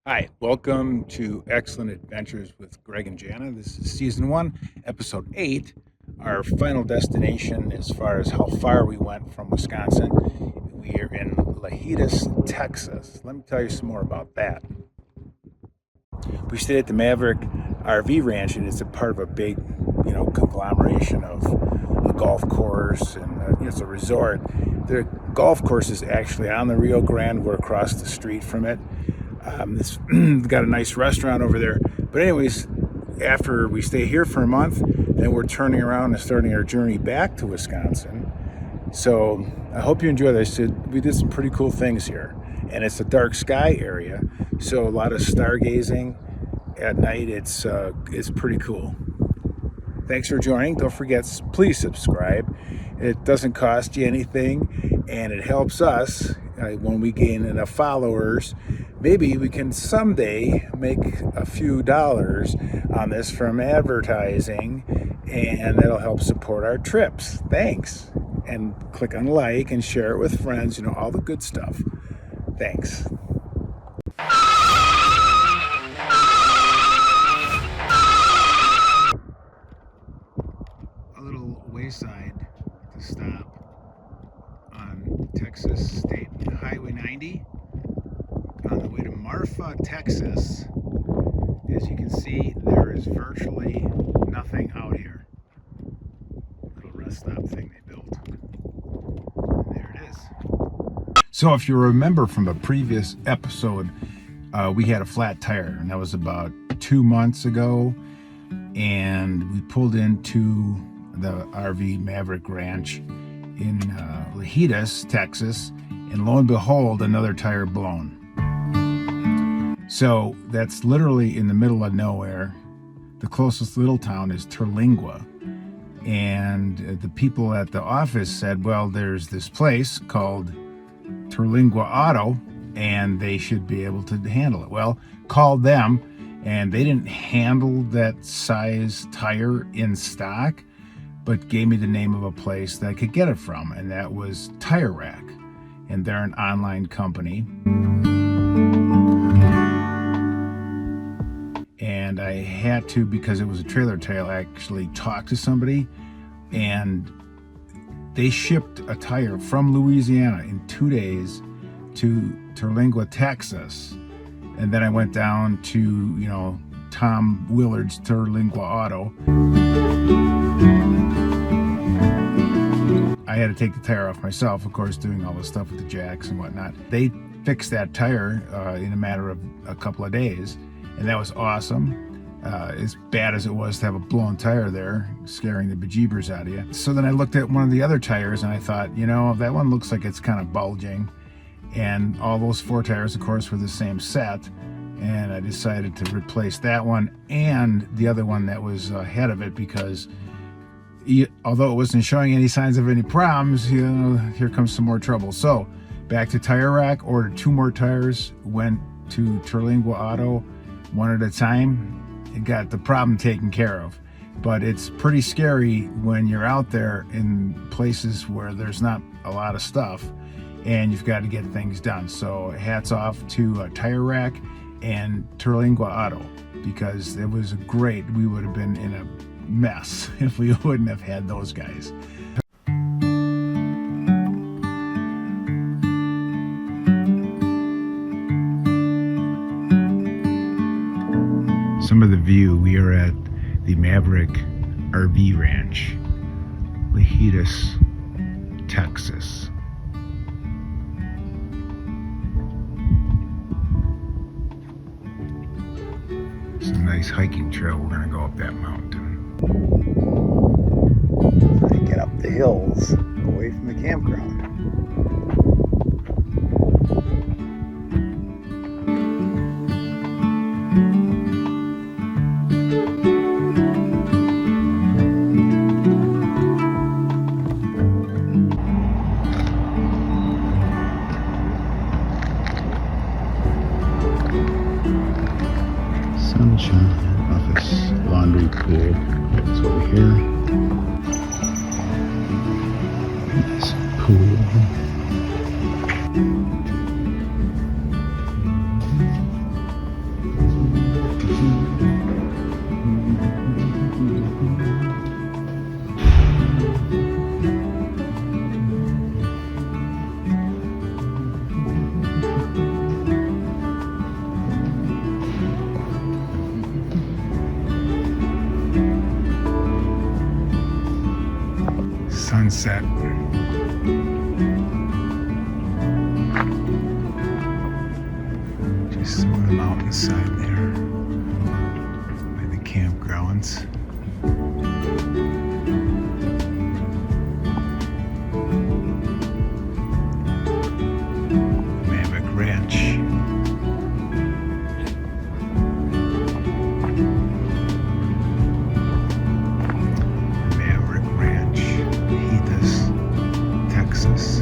Hi, welcome to Excellent Adventures with Greg and Jana. This is season 1, episode 8, our final destination as far as how far we went from Wisconsin. We are in Lajitas, Texas. Let me tell you some more about that. We stayed at the Maverick RV Ranch, and it's a part of a big, conglomeration of a golf course, and it's a resort. The golf course is actually on the Rio Grande. We're across the street from it. It's got a nice restaurant over there. But anyways, after we stay here for a month, then we're turning around and starting our journey back to Wisconsin. So I hope you enjoy this. We did some pretty cool things here. And it's a dark sky area, so a lot of stargazing at night. It's pretty cool. Thanks for joining. Don't forget, please subscribe. It doesn't cost you anything, and it helps us when we gain enough followers. Maybe we can someday make a few dollars on this from advertising, and that'll help support our trips. Thanks. And click on like and share it with friends, all the good stuff. Thanks. A little wayside to stop on Texas State Highway 90 on the way to Marfa, Texas. As you can see, there is virtually nothing out here. Little rest stop thing they built. And there it is. So if you remember from a previous episode, we had a flat tire, and that was about 2 months ago. And we pulled into the RV Maverick Ranch in Lajitas, Texas, and lo and behold, another tire blown. So that's literally in the middle of nowhere. The closest little town is Terlingua. And the people at the office said, well, there's this place called Terlingua Auto, and they should be able to handle it. Well, called them, and they didn't handle that size tire in stock, but gave me the name of a place that I could get it from, and that was Tire Rack. And they're an online company. And I had to, because it was a trailer tale, actually talk to somebody, and they shipped a tire from Louisiana in 2 days to Terlingua, Texas. And then I went down to, Tom Willard's Terlingua Auto. I had to take the tire off myself, of course, doing all the stuff with the jacks and whatnot. They fixed that tire in a matter of a couple of days, and that was awesome. As bad as it was to have a blown tire there, scaring the bejeebers out of you. So then I looked at one of the other tires, and I thought, that one looks like it's kind of bulging. And all those 4 tires, of course, were the same set. And I decided to replace that one and the other one that was ahead of it, because although it wasn't showing any signs of any problems, here comes some more trouble. So back to Tire Rack, ordered 2 more tires, went to Terlingua Auto one at a time, and got the problem taken care of. But it's pretty scary when you're out there in places where there's not a lot of stuff, and you've got to get things done. So hats off to Tire Rack and Terlingua Auto, because it was great. We would have been in a mess if we wouldn't have had those guys. Some of the view. We are at the Maverick RV Ranch, Lajitas, Texas. It's a nice hiking trail. We're going to go up that mountain. Get up the hills away from the campground. Sunshine office, laundry pool. It's over here. Nice pool. sunset. Just over the mountainside there by the campgrounds. Maverick Ranch. Lajitas, Texas.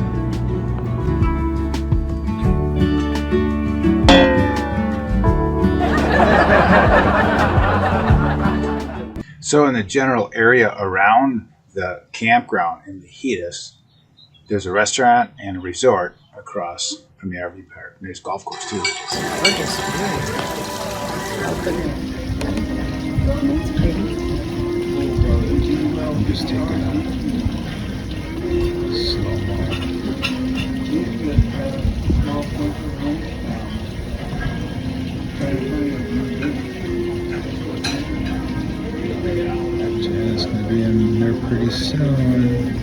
So in the general area around the campground in Lajitas, there's a restaurant and a resort across from the RV park. And there's a golf course too. Gorgeous. I'm just taking a slow-mo. Jen's gonna be in there pretty soon.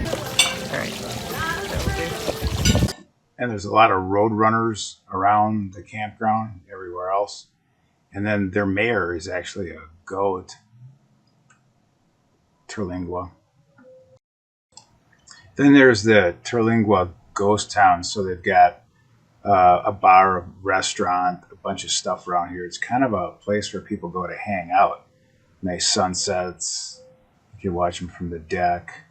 And there's a lot of road runners around the campground, everywhere else. And then their mayor is actually a goat, Terlingua. Then there's the Terlingua ghost town. So they've got a bar, a restaurant, a bunch of stuff around here. It's kind of a place where people go to hang out. Nice sunsets. You can watch them from the deck.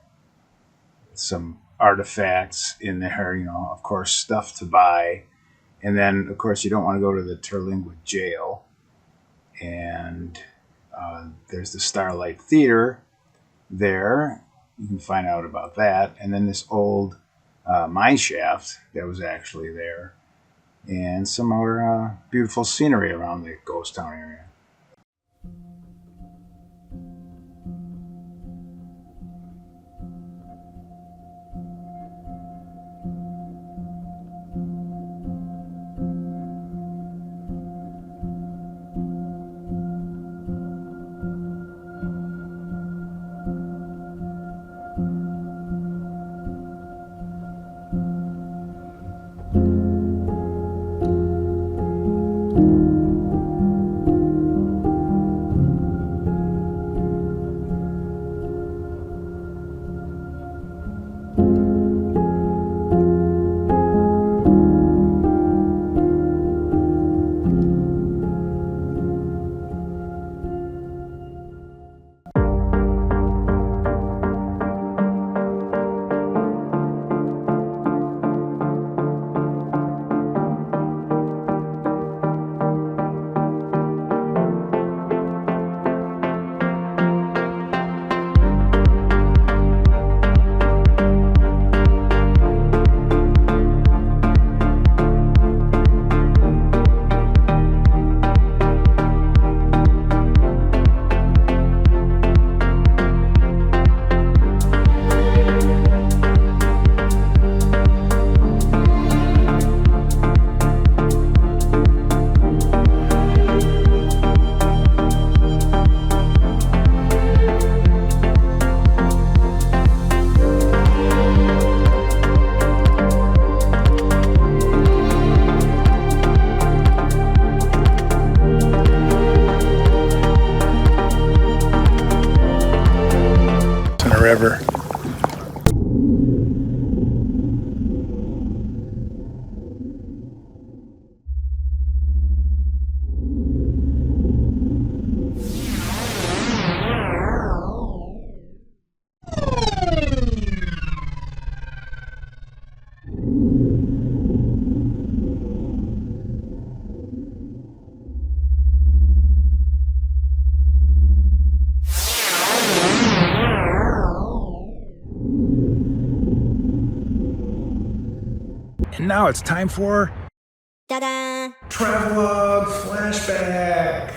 Some artifacts in there, you know, of course, stuff to buy. And then, of course, you don't want to go to the Terlingua jail. And there's the Starlight Theater there. You can find out about that. And then this old mine shaft that was actually there. And some more beautiful scenery around the ghost town area. River. And now it's time for Ta-da! Travelogue Flashback.